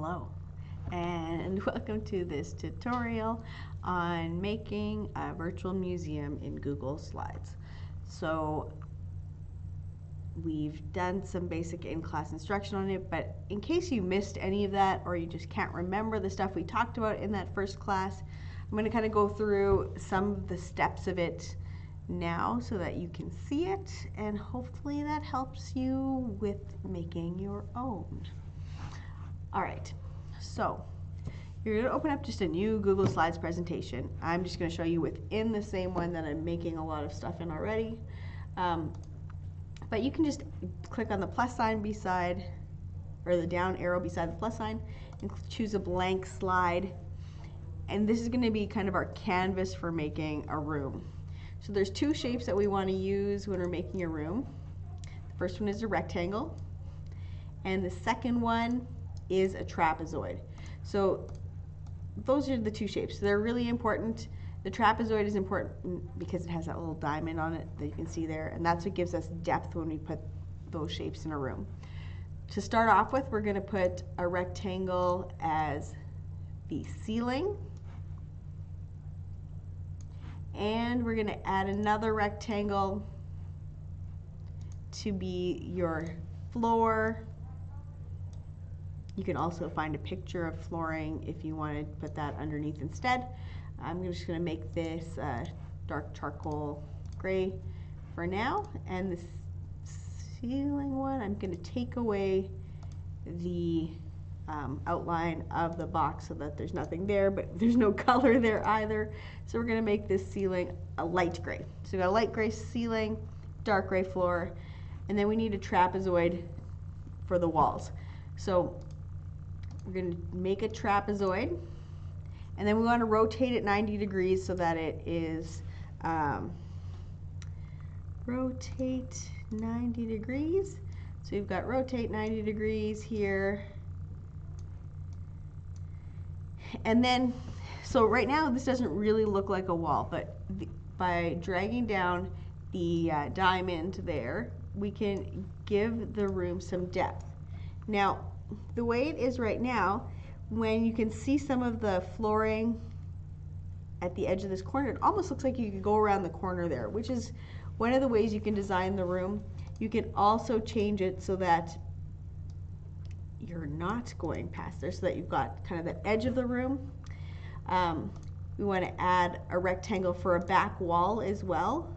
Hello and welcome to this tutorial on making a virtual museum in Google Slides. So we've done some basic in-class instruction on it, but in case you missed any of that or you just can't remember the stuff we talked about in that first class, I'm going to kind of go through some of the steps of it now so that you can see it, and hopefully that helps you with making your own. All right, so you're going to open up just a new Google Slides presentation. I'm just going to show you within the same one that I'm making a lot of stuff in already. But you can just click on the plus sign beside, or the down arrow beside the plus sign, and choose a blank slide. And this is going to be kind of our canvas for making a room. So there's two shapes that we want to use when we're making a room. The first one is a rectangle, and the second one is a trapezoid. So those are the two shapes. They're really important. The trapezoid is important because it has that little diamond on it that you can see there, and that's what gives us depth when we put those shapes in a room. To start off with, we're going to put a rectangle as the ceiling, and we're going to add another rectangle to be your floor. You can also find a picture of flooring if you want to put that underneath instead. I'm just going to make this dark charcoal gray for now, and the ceiling one, I'm going to take away the outline of the box so that there's nothing there, but there's no color there either. So we're going to make this ceiling a light gray. So we've got a light gray ceiling, dark gray floor, and then we need a trapezoid for the walls. So we're going to make a trapezoid, and then we want to rotate it 90 degrees so that it is rotate 90 degrees. So you've got rotate 90 degrees here. And then, so right now this doesn't really look like a wall, but by dragging down the diamond there, we can give the room some depth. Now, the way it is right now, when you can see some of the flooring at the edge of this corner, it almost looks like you could go around the corner there, which is one of the ways you can design the room. You can also change it so that you're not going past there, so that you've got kind of the edge of the room. We want to add a rectangle for a back wall as well.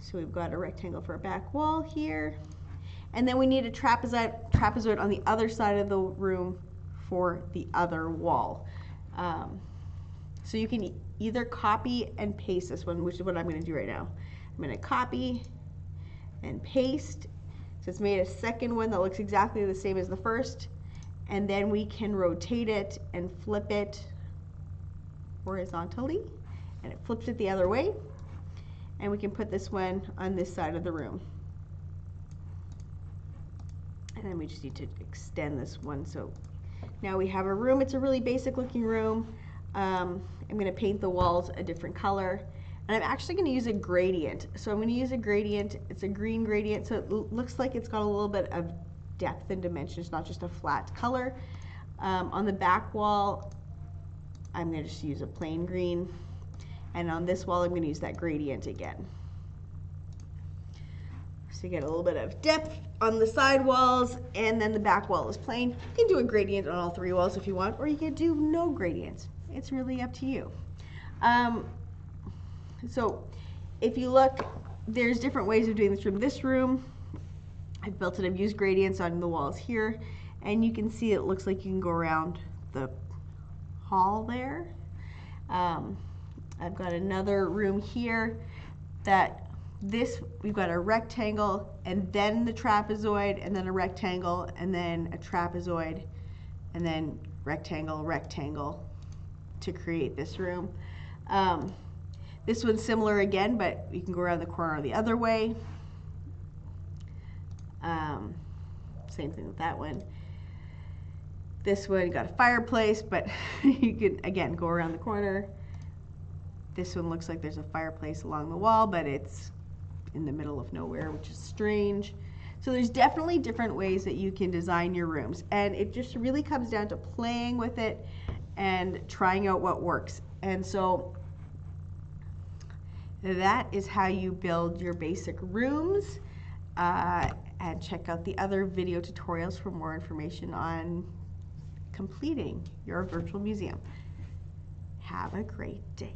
So we've got a rectangle for a back wall here. And then we need a trapezoid on the other side of the room for the other wall. So you can either copy and paste this one, which is what I'm going to do right now. I'm going to copy and paste. So it's made a second one that looks exactly the same as the first. And then we can rotate it and flip it horizontally. And it flips it the other way. And we can put this one on this side of the room. And then we just need to extend this one. So now we have a room. It's a really basic looking room. I'm going to paint the walls a different color. And I'm actually going to use a gradient. So I'm going to use a gradient. It's a green gradient, so it looks like it's got a little bit of depth and dimension. It's not just a flat color. On the back wall, I'm going to just use a plain green. And on this wall, I'm going to use that gradient again. So you get a little bit of depth on the side walls, and then the back wall is plain. You can do a gradient on all three walls if you want, or you can do no gradients. It's really up to you. So if you look, there's different ways of doing this room. This room, I've built it, I've used gradients on the walls here, and you can see it looks like you can go around the hall there. I've got another room here that we've got a rectangle, and then the trapezoid, and then a rectangle, and then a trapezoid, and then rectangle, rectangle to create this room. This one's similar again, but you can go around the corner the other way. Same thing with that one. This one, you got a fireplace, but you can, again, go around the corner. This one looks like there's a fireplace along the wall, but it's in the middle of nowhere, which is strange. So there's definitely different ways that you can design your rooms, and it just really comes down to playing with it and trying out what works. And so that is how you build your basic rooms. And check out the other video tutorials for more information on completing your virtual museum. Have a great day.